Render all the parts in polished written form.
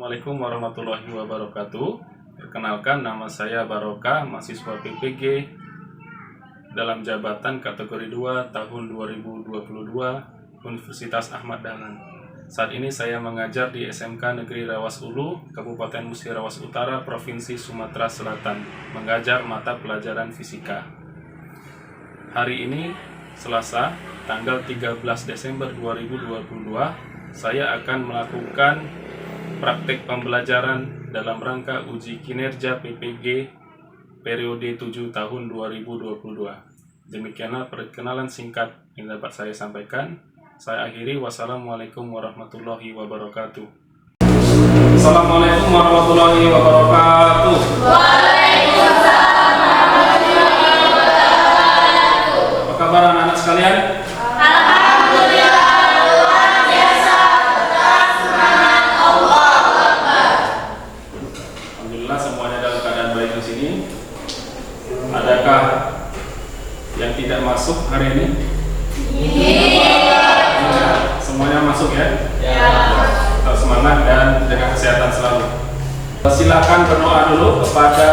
Assalamualaikum warahmatullahi wabarakatuh. Perkenalkan, nama saya Barokah, mahasiswa PPG dalam jabatan kategori 2 tahun 2022 Universitas Ahmad Dahlan. Saat ini saya mengajar di SMK Negeri Rawas Ulu, Kabupaten Musirawas Utara, Provinsi Sumatera Selatan, mengajar mata pelajaran fisika. Hari ini, Selasa, tanggal 13 Desember 2022, saya akan melakukan praktek pembelajaran dalam rangka uji kinerja PPG periode 7 tahun 2022. Demikianlah perkenalan singkat yang dapat saya sampaikan. Saya akhiri. Wassalamualaikum warahmatullahi wabarakatuh. Assalamualaikum warahmatullahi wabarakatuh. Waalaikumsalam warahmatullahi wabarakatuh. Apa kabar anak-anak sekalian? Adakah yang tidak masuk hari ini? Ya, semuanya masuk ya? Ya. Tetap semangat dan jaga kesehatan selalu. Silakan berdoa dulu kepada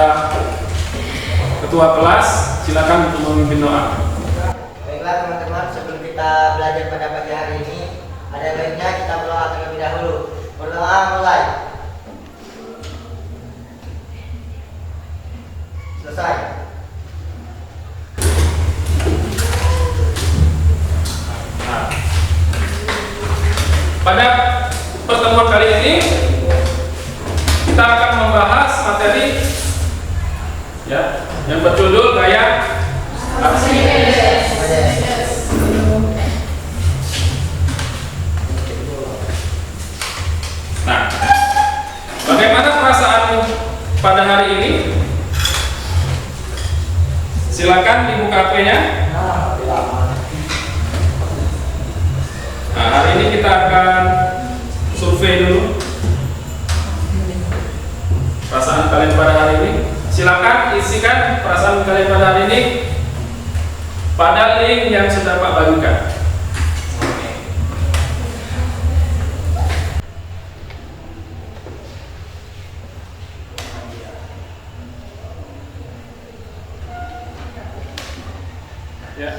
ketua kelas. Silakan untuk memimpin doa. Baiklah teman-teman, sebelum kita belajar pada pagi hari ini, ada baiknya kita berdoa terlebih dahulu. Berdoa mulai. Selesai. Pada pertemuan kali ini kita akan membahas materi ya yang berjudul gaya Archimedes. Nah, bagaimana perasaanmu pada hari ini? Silakan dibuka HP-nya. Nah, hari ini kita akan survei dulu perasaan kalian pada hari ini. Silakan isikan perasaan kalian pada hari ini pada link yang sudah Pak bagikan. Ya.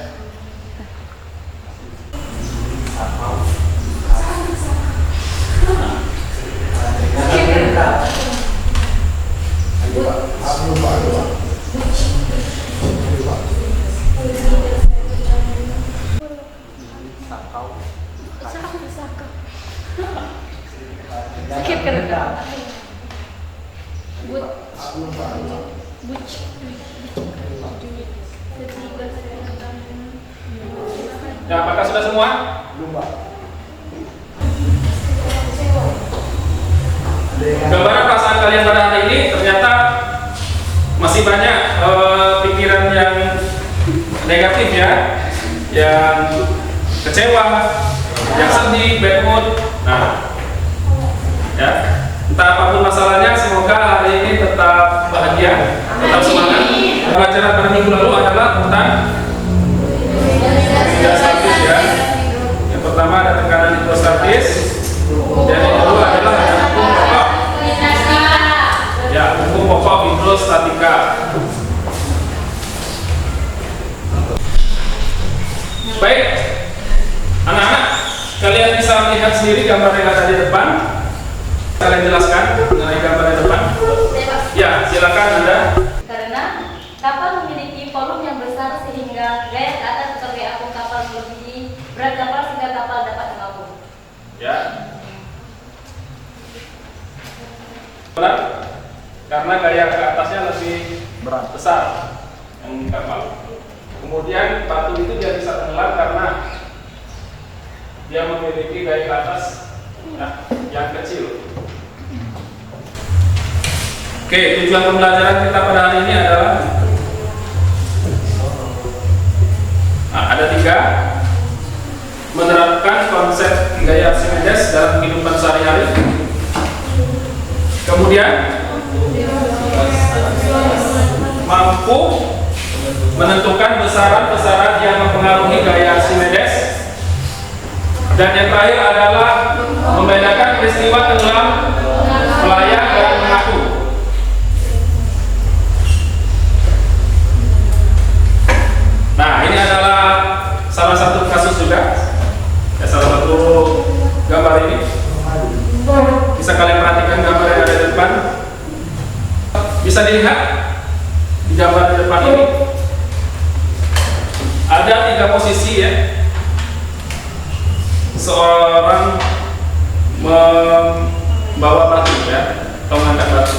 Sakit kan? Ya, apakah sudah semua? Belum, Pak. Gambaran perasaan kalian pada hari ini ternyata masih banyak pikiran yang negatif ya, yang kecewa, yang sedih, bad mood. Nah, ya, entah apapun masalahnya, semoga hari ini tetap bahagia, tetap semangat. Pelajaran pada minggu lalu adalah tentang hidrostatis ya. Yang pertama ada tekanan hidrostatis, dan yang kedua adalah hukum pokok. Ya, hukum pokok hidrostatika. Baik, anak-anak, kalian bisa melihat sendiri gambar yang ada di depan. Kalian jelaskan mengenai gambar di depan. Ya, silakan Anda. Karena kapal memiliki volume yang besar sehingga gaya ke atas atau gaya apung kapal melebihi berat kapal sehingga kapal dapat mengapung. Ya. Benar? Karena gaya ke atasnya lebih besar yang kapal. Kemudian batu itu dia bisa tenggelam karena dia memiliki gaya ke atas yang kecil. Oke, tujuan pembelajaran kita pada hari ini adalah ada 3. Menerapkan konsep gaya Archimedes dalam kehidupan sehari-hari. Kemudian mampu menentukan besaran-besaran yang mempengaruhi gaya Archimedes. Dan yang terakhir adalah membedakan peristiwa tenggelam seluruh gambar ini. Bisa kalian perhatikan gambar yang ada di depan. Bisa dilihat di gambar di depan ini ada 3 posisi ya. Seorang membawa batu ya, atau mengangkat batu.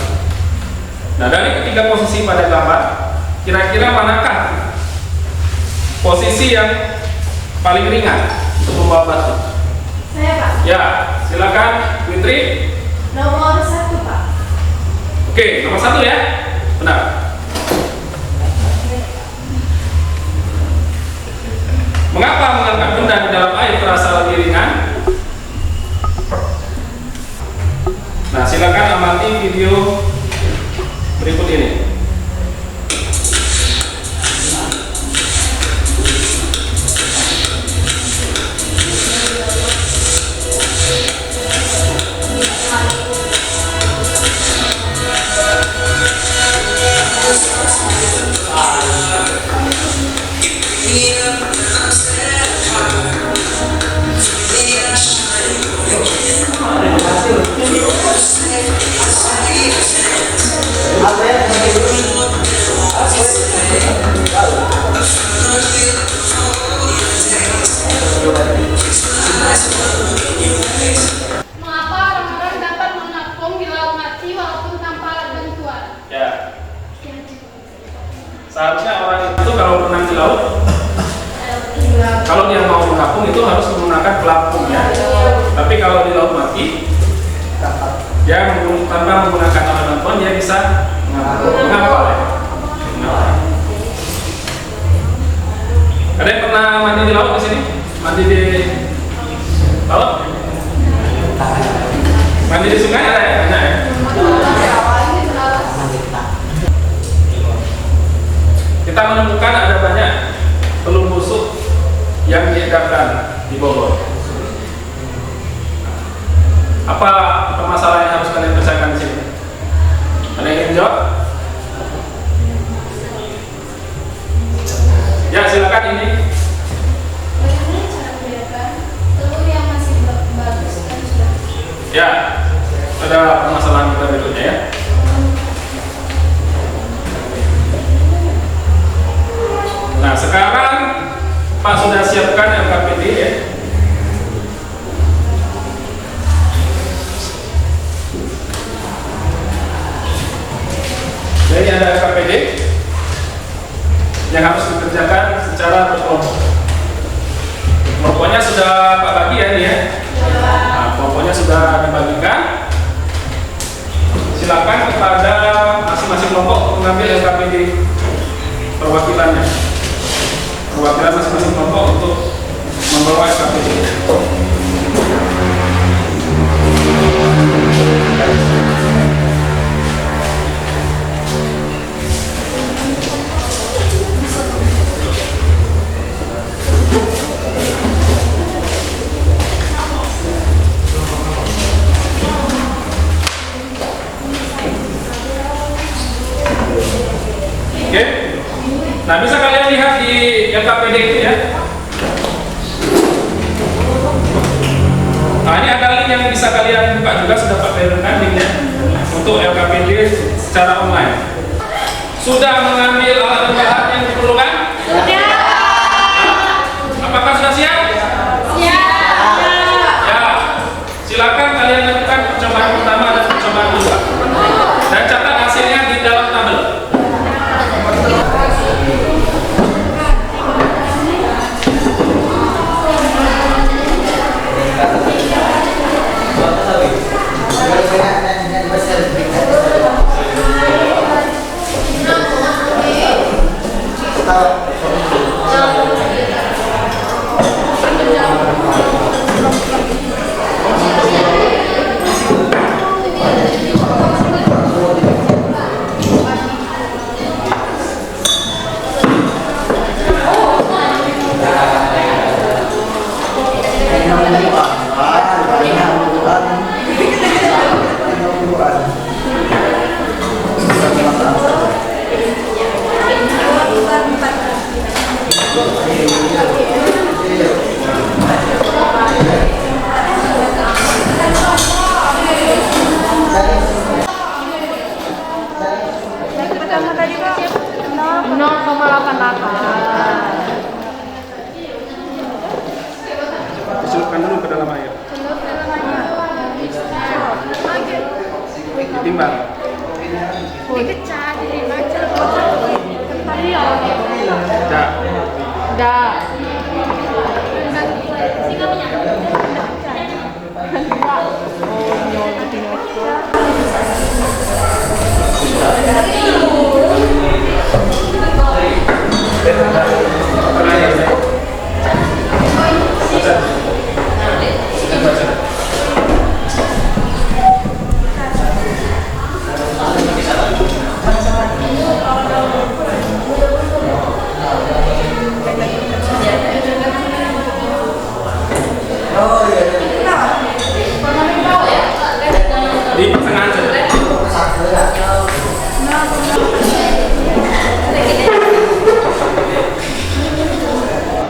Nah, dari ketiga posisi pada gambar, kira-kira manakah posisi yang paling ringan untuk membawa batu? Saya, Pak. Ya, silakan Fitri. Nomor 1, Pak. Oke, nomor 1 ya. Benar. Mengapa mengangkat benda di dalam air terasa lebih ringan? Nah, silakan amati video berikut ini. Apa ya? Mengapa orang-orang dapat mengapung di laut mati walaupun tanpa alat bantuan? Ya. Seharusnya orang itu kalau renang di laut, kalau dia mau mengapung itu harus menggunakan pelampung ya. Tapi kalau di laut mati, dia tanpa menggunakan alat bantuan dia bisa mengapung. Mengapa ya? Mengapa? Ada yang pernah mandi di laut di sini? Mandi di laut? Mandi di sungai ada ya? Banyak ya? Kita menemukan ada banyak telur busuk yang diedarkan di Bogor. Apa permasalahan yang harus kalian pecahkan di sini? Ada yang ingin jawab? Ya, silakan ini. Bagaimana cara membedakan telur yang masih bagus dan sudah? Ya, ada permasalahan kita berikutnya ya. Nah, sekarang Pak sudah siapkan LKPD ya. Jadi ada LKPD yang harus dikerjakan secara berkelompok. Kelompoknya sudah Pak bagi ya ini ya. Nah, kelompoknya sudah dibagikan. Silakan kepada masing-masing kelompok mengambil LKPD perwakilannya. Perwakilan masing-masing kelompok untuk membawa LKPD. Oke. Nah, bisa kalian lihat di LKPD itu ya. Nah, ini ada link yang bisa kalian buka juga, sudah pakai linknya untuk LKPD secara online. Sudah mengambil alat dan bahan yang diperlukan? Sudah. Apakah sudah siap? Siap. Ya. Silakan kalian lakukan percobaan pertama dan percobaan kedua. Dan catat hasilnya di dalam tabel. Tahu Enggak. Di pertengahan saja.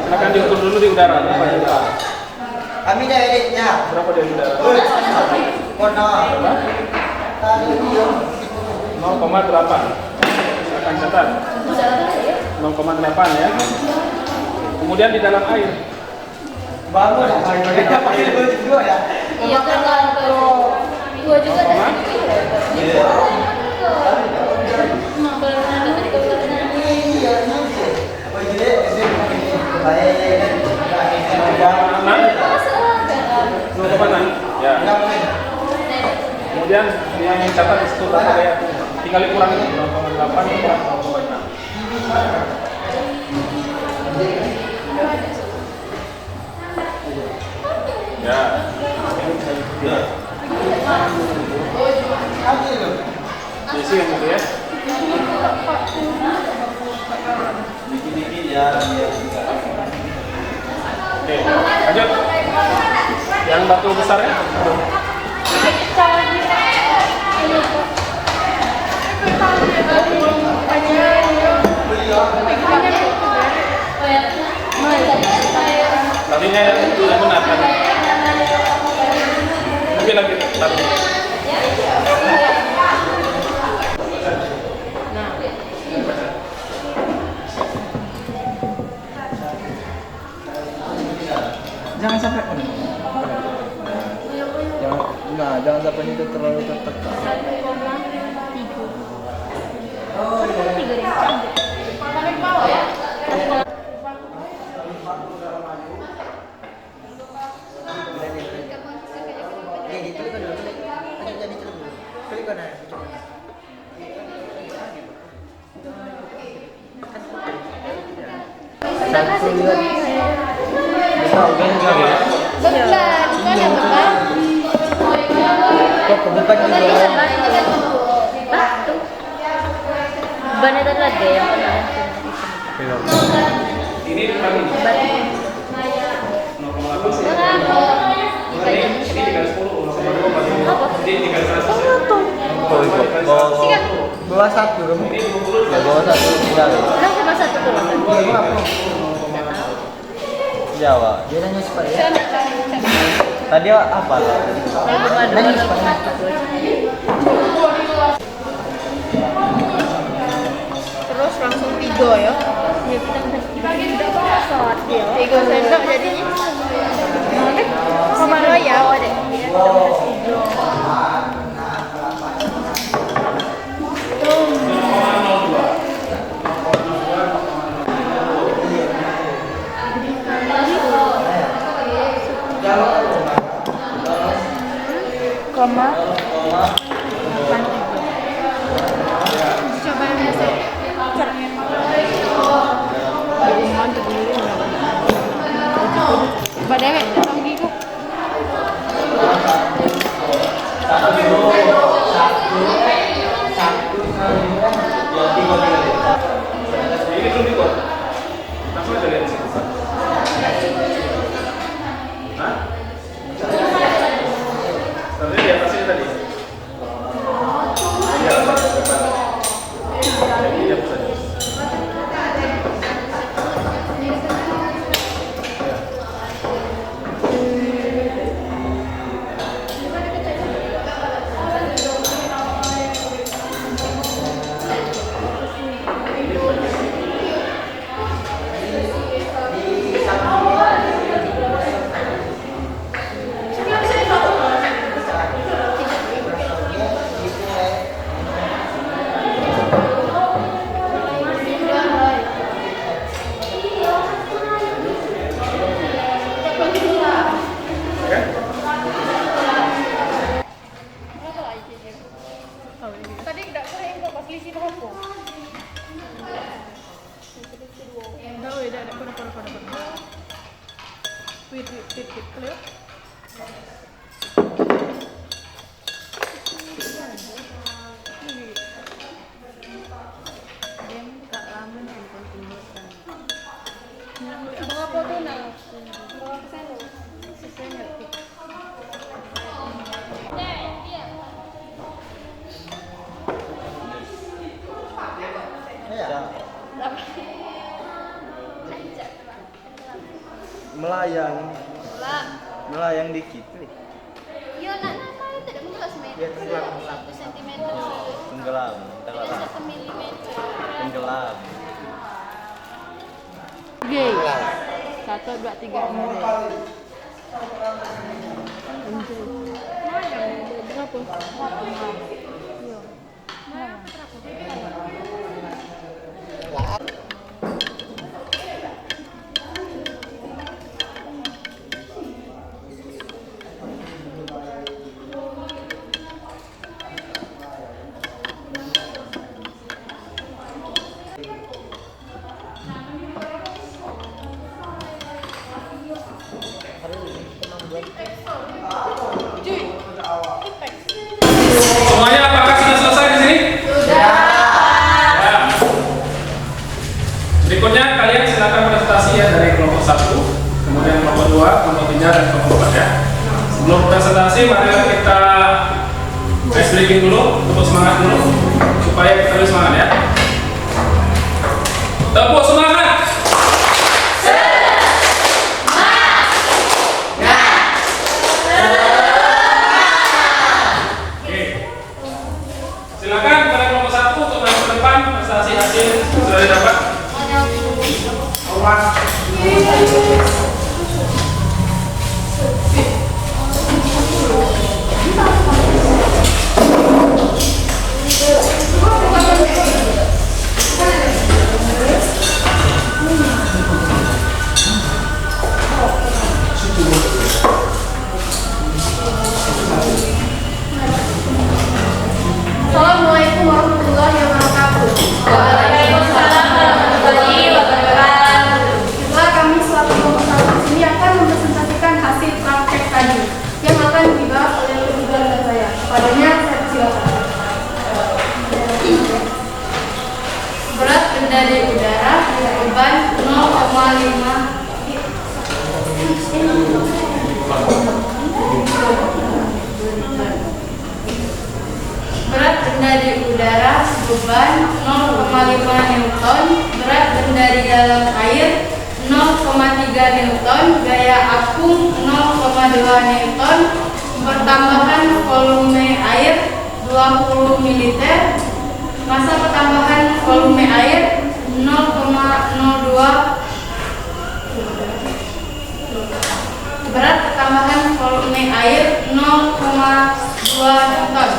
Silakan diukur dulu di udara. Berapa di udara? Kami dah editnya. Berapa di udara? Kono. Tadi dia 0,8. Silakan catat. 0,8 ya. Kemudian di dalam air. bagus. Kita pakai dua ya. Iya kan dua juga ada. Oh jadi baik. 0,6 ya. Kemudian yang mencatat di situ berapa ya? Tinggal dikurangi 0,8 kurang 0,6. Ya. Isi yang itu ya. Dikit-dikit ya. Oke, lanjut. Yang batu besar ya. Tadinya yang benar kan? Lebih lagi tadi. Jangan sampai jangan sampai itu terlalu tertekan. Oh, Ban itu lagi ya. Ini dikurangi. 0,8. Ini dikali 10, 0,2 jadi dikali 100. Bawah satu dong. Ini 20. Ya bawah satu tinggal. Kenapa cuma satu tuh? Jawa. Dia nanya supaya. Tadi apa lah? Nanya supaya. Terus langsung 3 ya. Ya kita udah sholat ya. 3 sendok jadinya. Kemana ya, Wade? Koma. Coba yang biasa. Badai datang gigu. Ini belum dikot. Langsung aja lihat sini. Hah? Tadi di atasnya tadi. Iya, iya saja. Melayang dikit. Yo, nak tidak mengelas Ya, tenggelam. 1 cm. Tenggelam. 1 milimeter. Tenggelam. Gay. 1, 2, 3, 4. Semuanya apakah sudah selesai di sini? Sudah. Ya. Berikutnya kalian silakan presentasi ya dari kelompok 1, kemudian kelompok 2, kelompok 3 dan kelompok 4 ya. Sebelum presentasi mari kita ice breaking dulu untuk semangat dulu supaya kita lebih semangat ya. Tepuk semangat. Silakan pada kelompok 1 untuk maju ke depan, prestasi hasil sudah didapat. Assalamualaikum warahmatullahi wabarakatuh. Waalaikumsalam warahmatullahi wabarakatuh. Setelah kami selaku kelompok 1 di sini akan mempresentasikan hasil praktek tadi yang akan dibahas oleh ketiga dan saya. Padanya saya persilakan. Berat benda di udara, beban 0,5. Berat benda di udara, beban 0,5 Newton. Berat benda di dalam air 0,3 Newton. Gaya apung 0,2 Newton. Pertambahan volume air 20 ml. Massa pertambahan volume air 0,02. Berat pertambahan volume air 0,2 Newton.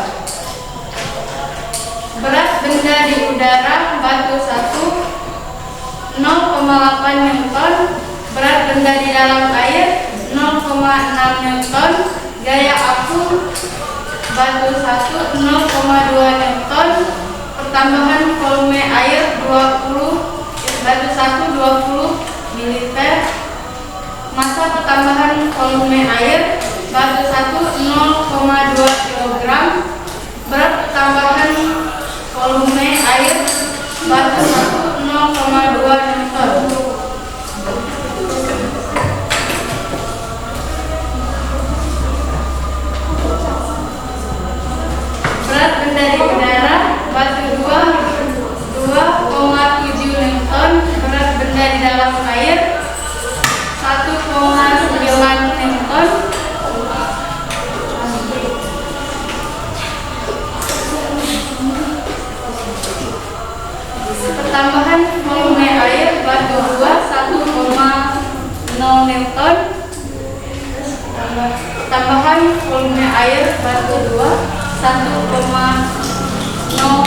Berat benda di udara, batu 1 0,8 Newton. Berat benda di dalam air 0,6 Newton. Gaya apung batu 1 0,2 Newton. Pertambahan volume air 20, batu 1 20 ml. Massa pertambahan volume air batu 1 0,2 kg. Berat pertambahan volume air batu 1 0,2 Newton. Berat benda di udara, batu 2,7 Newton. Berat benda di dalam air 1,9 Newton. Pertambahan volume air batu 1,0 Newton. Tambahan volume air batu 1,0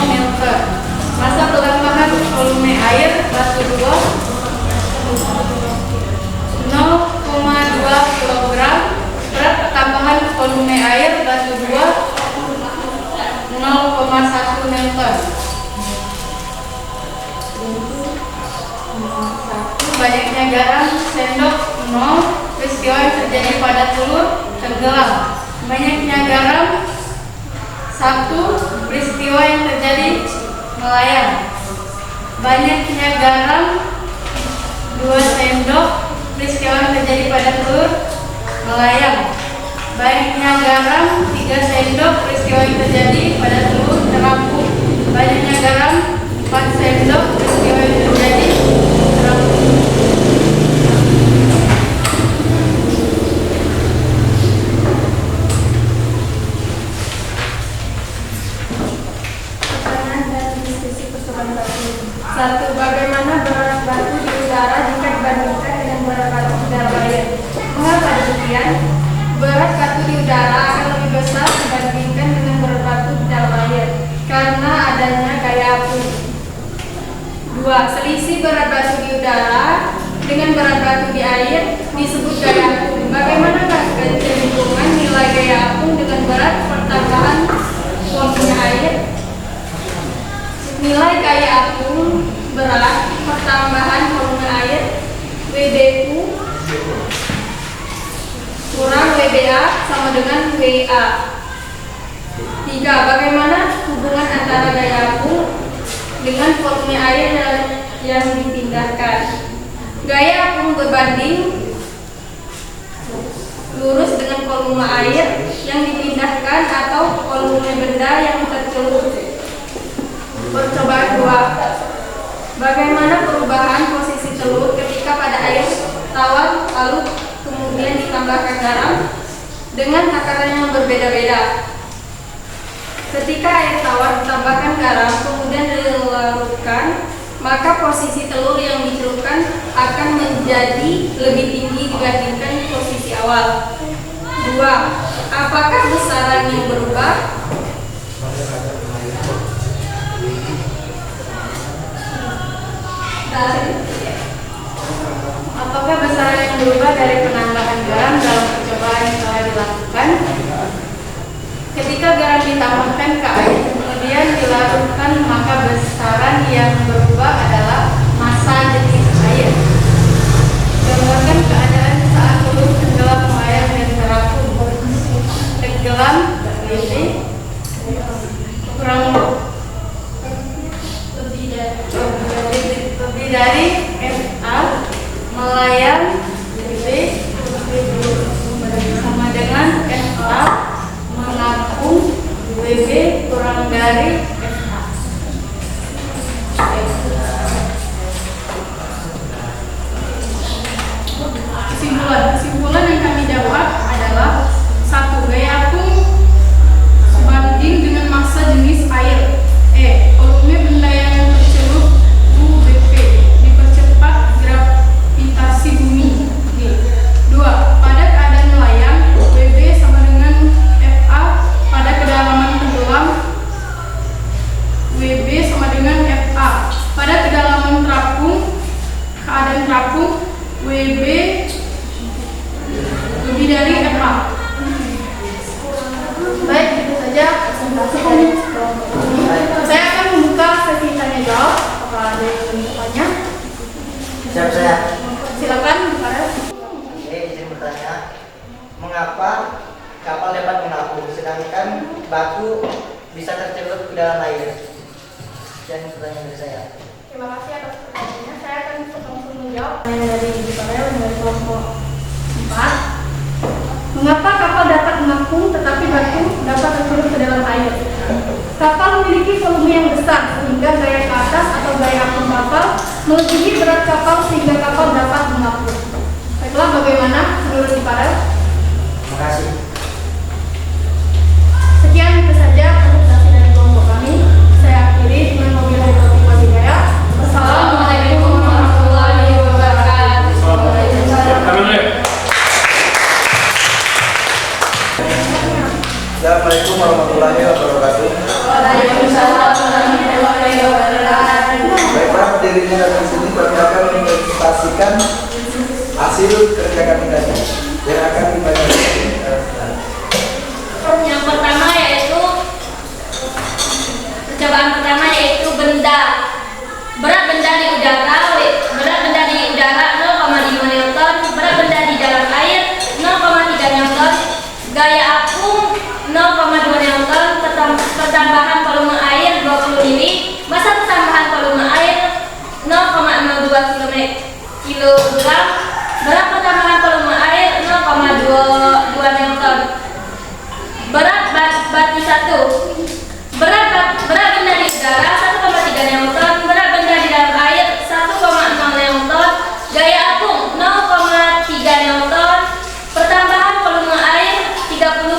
Newton. Massa pertambahan volume air batu 0,2 kg. Berat pertambahan volume air batu 0,1 Newton. Banyaknya garam sendok 0, peristiwa yang terjadi pada telur tenggelam. Banyaknya garam, 1. Peristiwa yang terjadi melayang. Banyaknya garam, 2 sendok. Peristiwa yang terjadi pada telur melayang. Banyaknya garam, 3 sendok. Peristiwa yang terjadi pada telur terapung. Banyaknya garam, 4 sendok. Peristiwa yang terjadi terapung. Pertanyaan dan diskusi percobaan batu. 1. Bagaimana berat batu di udara jika dibandingkan dengan berat batu di dalam air? Mengapa demikian? Berat batu di udara akan lebih besar dibandingkan dengan berat batu di dalam air karena adanya gaya api. 2. Selisih berat batu di udara dengan berat batu di air disebut gaya apung. Bagaimanakah hubungan nilai gaya apung dengan berat pertambahan volume air? Nilai gaya apung berat pertambahan volume air WBU kurang WBA sama dengan WA. 3. Bagaimana hubungan antara gaya apung dengan volume air yang dipindahkan? Gaya apung berbanding lurus dengan volume air yang dipindahkan atau volume benda yang tercelup. Percobaan 2. Bagaimana perubahan posisi telur ketika pada air tawar lalu kemudian ditambahkan garam dengan takaran yang berbeda-beda? Ketika air tawar ditambahkan garam kemudian dilarutkan, maka posisi telur yang dicelupkan akan menjadi lebih tinggi dibandingkan posisi awal. 2. Apakah besaran yang berubah? Apakah besaran yang berubah dari penambahan garam dalam percobaan yang telah dilakukan? Ketika garam ditambahkan ke air kemudian dilarutkan, maka besaran yang berubah adalah massa jenis air. Gambarkan keadaan saat telur tenggelam melayang dan terapung. Tenggelam berarti kurang lebih dari FA, melayang sama dengan FA, mengapung WB kurang dari FA. Kesimpulan yang kami dapat adalah 1. Gaya apung sebanding dengan massa jenis air. Volume benda yang tercelup UBP dipercepat gravitasi bumi. 2. Pada keadaan melayang WB sama dengan FA. Pada kedalaman tenggelam WB sama dengan FA. Pada kedalaman terapung, keadaan terapung WB lebih dari FA. Baik, itu saja presentasi dari kelompok ini. Saya akan membuka sesi tanya jawab. Apakah ada yang ingin bertanya? Siap saya. Silakan, Pak. Oke, izin bertanya. Mengapa kapal dapat mengapung sedangkan batu bisa tercelup ke dalam air? Sekian pertanyaan dari saya. Terima kasih atas pertanyaannya. Saya akan langsung menjawab pertanyaan dari Ibu Farel dari kelompok 4. Mengapa kapal dapat mengapung tetapi batu dapat tercelup ke dalam air? Kapal memiliki volume yang besar sehingga gaya ke atas atau gaya apung kapal melebihi berat kapal sehingga kapal dapat mengapung. Baiklah, bagaimana menurut Ibu Farel? Terima kasih. Sekian itu saja presentasi dari kelompok kami. Saya akhiri dengan wabillahi taufiq wal hidayah. Wassalamualaikum warahmatullahi wabarakatuh. Assalamualaikum warahmatullahi wabarakatuh. Baiklah, dirinya datang sini kami akan mempresentasikan hasil kerja kami tadi yang akan dibagikan. Yang pertama yaitu percobaan pertama yaitu benda. Berat benda di udara 0,5 Newton, berat benda di dalam air gram. Berat pertambangan volume air 0,22 Newton. Berat batu 1. Berat benda di udara 1,3 Newton. Berat benda di dalam air 1,0 Newton. Gaya apung 0,3 Newton. Pertambahan volume air 30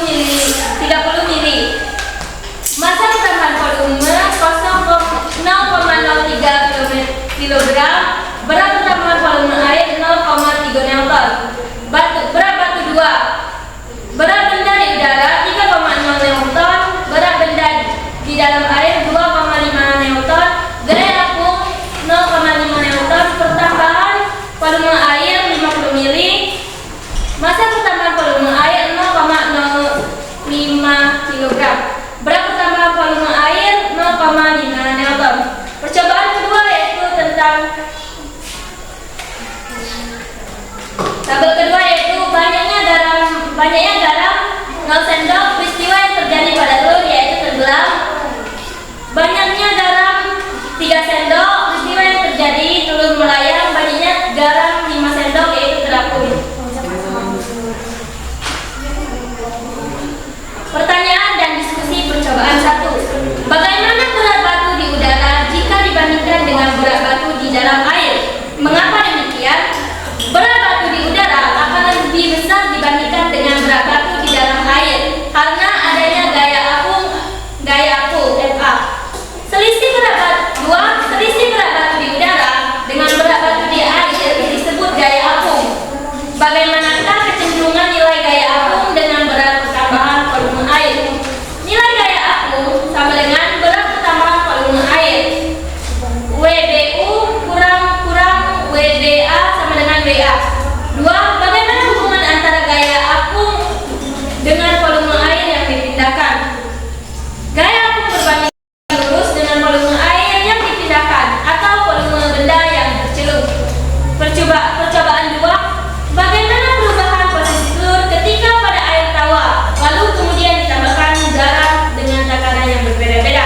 mili. Massa pertambahan volume 0,03 kg. Berat pertambahan volume air 0,3 Newton. Berat batu 2. Berat benda di udara 3,0 Newton. Berat benda di dalam air 2,5 Newton. Gaya apung 0,5 Newton. Pertambahan volume air 50 mili. Massa pertambahan volume air 0,05 kg. Berat pertambahan volume air 0,5 Newton. Percobaan kedua yaitu tentang tabel kedua yaitu banyaknya garam 0 sendok. Peristiwa yang terjadi pada telur yaitu tenggelam. Banyaknya garam 3 sendok. Peristiwa yang terjadi telur melayang. Banyaknya garam 5 sendok yaitu terapung. Pertanyaan dan diskusi percobaan 1. Bagaimana berat batu di udara jika dibandingkan dengan berat batu di dalam air? Mengapa demikian? Berat batu di udara akan lebih besar dibandingkan dengan berat batu di dalam air karena adanya gaya apung FA. Selisih berat batu di udara dengan berat batu di air disebut gaya apung. Bagaimanakah kecenderungan nilai gaya apung dengan berat pertambahan volume air? Nilai gaya apung sama dengan berat pertambahan volume air. WBU kurang WBA sama dengan WA. 2. Bagaimana hubungan antara gaya apung dengan volume air yang dipindahkan? Gaya apung berbanding lurus dengan volume air yang dipindahkan atau volume benda yang tercelup. Percobaan 2. Bagaimana perubahan posisi telur ketika pada air tawar lalu kemudian ditambahkan garam dengan takaran yang berbeda-beda?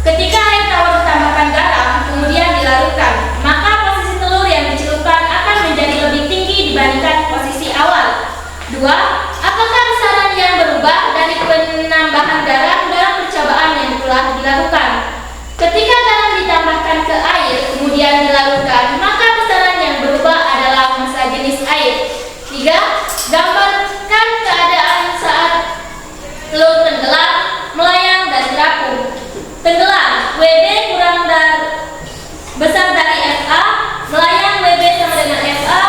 Ketika air tawar ditambahkan garam kemudian dilarutkan, maka posisi telur yang dicelupkan akan menjadi lebih tinggi dibandingkan posisi awal. 2. Apakah besaran yang berubah dari penambahan garam dalam percobaan yang telah dilakukan? Ketika garam ditambahkan ke air kemudian dilarutkan, maka besaran yang berubah adalah massa jenis air. 3. Gambarkan keadaan saat telur tenggelam, melayang, dan terapung. Tenggelam, WB besar dari FA. Melayang, WB sama dengan FA.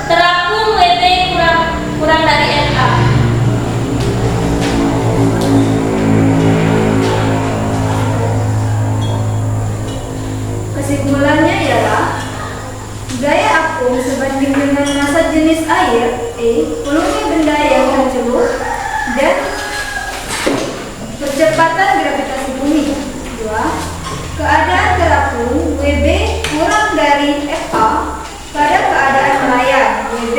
Terapung, WB kurang dari FA. Kesimpulannya ialah gaya apung sebanding dengan massa jenis air volume benda yang tercelup dan percepatan gravitasi bumi. 2. Keadaan terapung WB kurang dari FA pada keadaan melayang, WB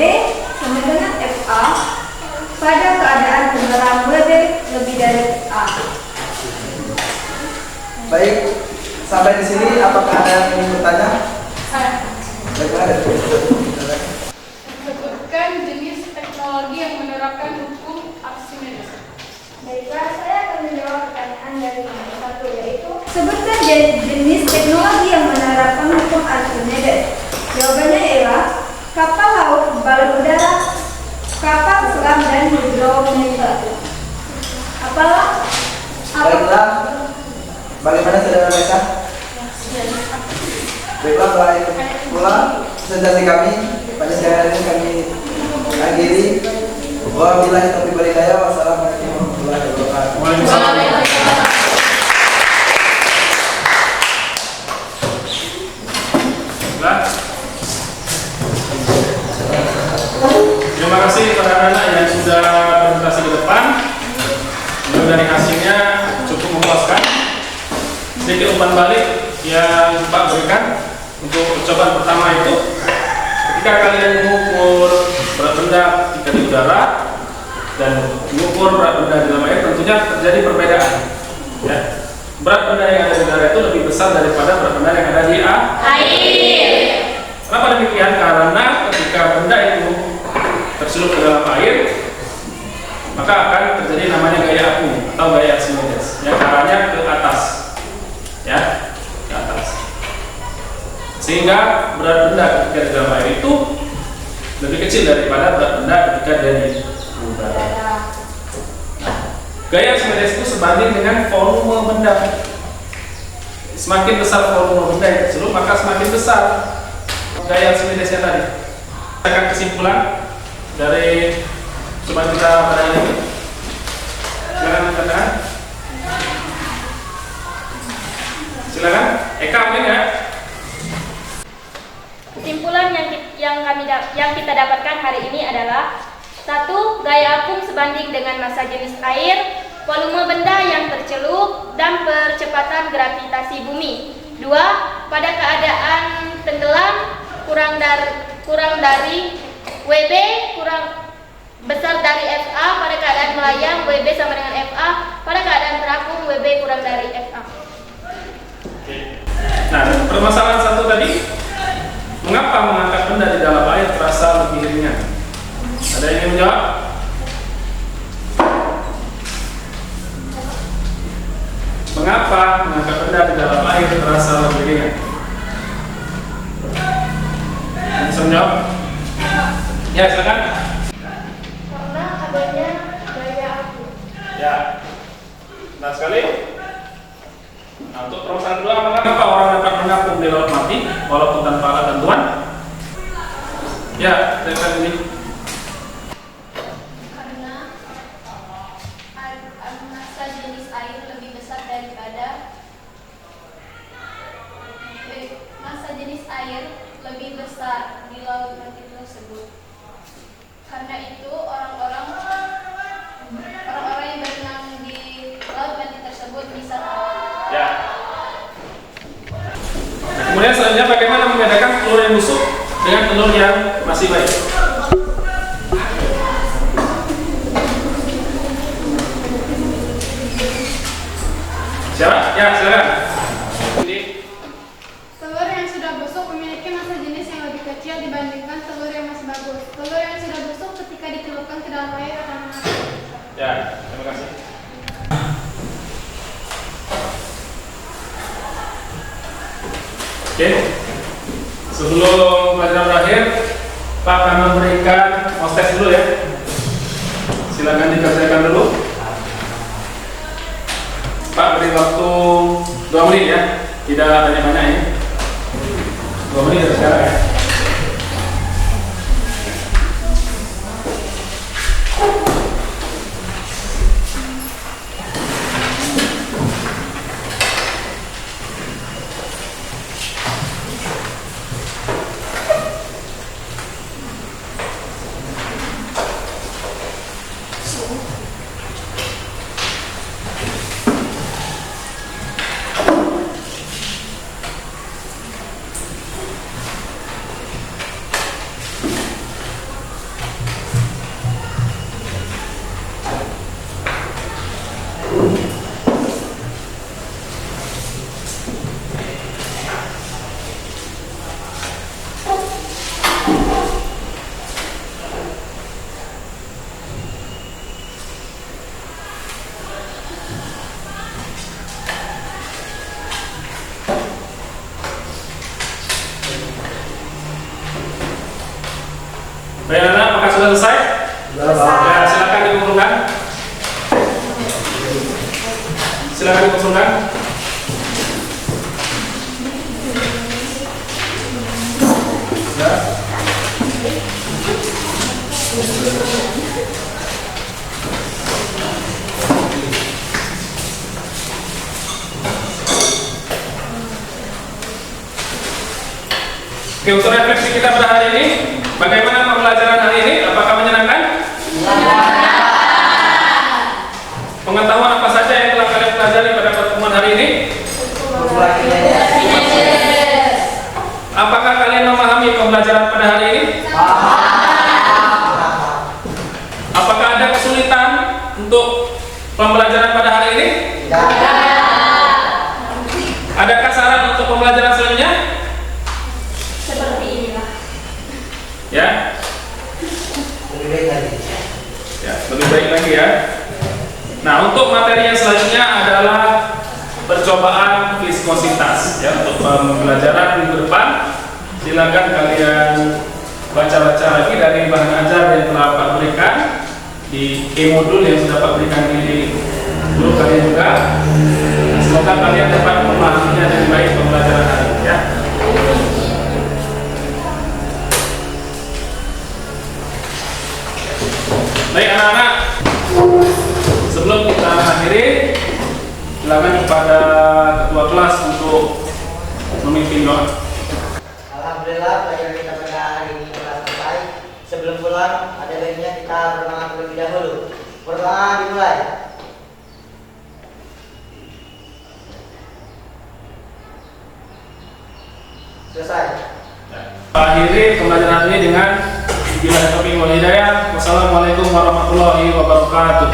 sama dengan FA. Pada keadaan tenggelam, WB lebih dari FA. Baik, sampai di sini apakah ada yang ingin bertanya? Baiklah, Sebutkan jenis teknologi yang menerapkan hukum Archimedes. Baiklah, saya akan menjawab pertanyaan dari nomor 1 yaitu sebutkan jenis teknologi yang menerapkan hukum Archimedes. Jawabannya ialah kapal laut, balon udara, kapal selam, dan hidrometer. baiklah, bagaimana saudara Mesa? Baiklah, berakhir pula presentasi kami pada siang hari ini kami akhiri. Wabillahi taufiq wal hidayah. Wassalamualaikum warahmatullahi wabarakatuh. Terima kasih kepada anak yang sudah presentasi ke depan. Dari hasilnya cukup memuaskan. Sedikit umpan balik yang Pak berikan untuk percobaan pertama itu, ketika kalian mengukur berat benda ketika di udara dan mengukur berat benda di dalam air, tentunya terjadi perbedaan. Ya. Berat benda yang ada di udara itu lebih besar daripada berat benda yang ada di air. Kenapa tercelup ke dalam air, maka akan terjadi namanya gaya apung atau gaya Archimedes, yang arahnya ke atas, ya, ke atas. Sehingga berat benda ketika di dalam air itu lebih kecil daripada berat benda ketika dia di udara. Nah, gaya Archimedes itu sebanding dengan volume benda. Semakin besar volume benda yang tercelup, maka semakin besar gaya Archimedesnya tadi. Kita akan kesimpulan dari coba kita pada ini. Silakan katakan. Silakan. Eka mungkin ya. Kesimpulan yang kita dapatkan hari ini adalah: 1. Gaya apung sebanding dengan massa jenis air, volume benda yang tercelup, dan percepatan gravitasi bumi. 2. Pada keadaan tenggelam kurang dari WB kurang besar dari FA. Pada keadaan melayang WB sama dengan FA. Pada keadaan terapung WB kurang dari FA. Nah, permasalahan satu tadi, mengapa mengangkat benda di dalam air terasa lebih ringan? Ada yang ingin menjawab? Mengapa mengangkat benda di dalam air terasa lebih ringan? Bisa menjawab? Ya, silakan. Karena adanya gaya apung. Ya, benar sekali. Nah, untuk permasalahan kedua, mengapa orang dapat mengapung di laut mati walaupun tanpa alat bantuan? Ya, silakan ini. Karena massa jenis air lebih besar daripada massa jenis air lebih besar di laut mati tersebut. Karena itu orang-orang yang berenang di laut mati tersebut bisa Ya. Nah, kemudian selanjutnya bagaimana membedakan telur yang busuk dengan telur yang masih baik? Siapa? Ya, silakan. Ini. Telur yang sudah busuk memiliki massa jenis yang lebih kecil dibandingkan telur yang masih bagus. Telur yang sudah busuk ketika dicelupkan ke dalam air akan mati. Ya, terima kasih. Oke, sebelum pelajaran berakhir, Pak akan memberikan tes dulu ya. Silakan dikerjakan dulu. Pak beri waktu 2 menit ya, tidak banyak-banyak ya. 2 menit dari sekarang ya. Baik anak, apakah sudah selesai? Ya, silakan dikumpulkan. Silakan dikumpulkan. Ya. Oke, untuk refleksi kita pada hari ini, bagaimana pembelajaran hari ini? Apakah menyenangkan? Pengetahuan apa saja yang telah kalian pelajari pada pertemuan hari ini? Apakah kalian memahami pembelajaran pada hari ini? Apakah ada kesulitan untuk pembelajaran pada hari ini? Adakah saran untuk pembelajaran selanjutnya? Seperti inilah. Ya. Lebih baik lagi ya. Nah, untuk materi yang selanjutnya adalah percobaan viskositas ya. Untuk pembelajaran minggu depan, silakan kalian baca-baca lagi dari bahan ajar yang telah Pak berikan di e-modul yang sudah Pak berikan di guru kalian juga. Semoga kalian dapat memahaminya dengan baik pembelajaran hari ini ya. Baik anak-anak, sebelum kita akhiri, silakan kepada ketua kelas untuk memimpin doa. Alhamdulillah pelajaran kita pada hari ini telah selesai. Sebelum pulang, ada baiknya kita berdoa terlebih dahulu. Berdoa dimulai. Selesai. Akhiri pembelajaran ini dengan billahi taufiq wal hidayah. Wassalamualaikum warahmatullahi wabarakatuh.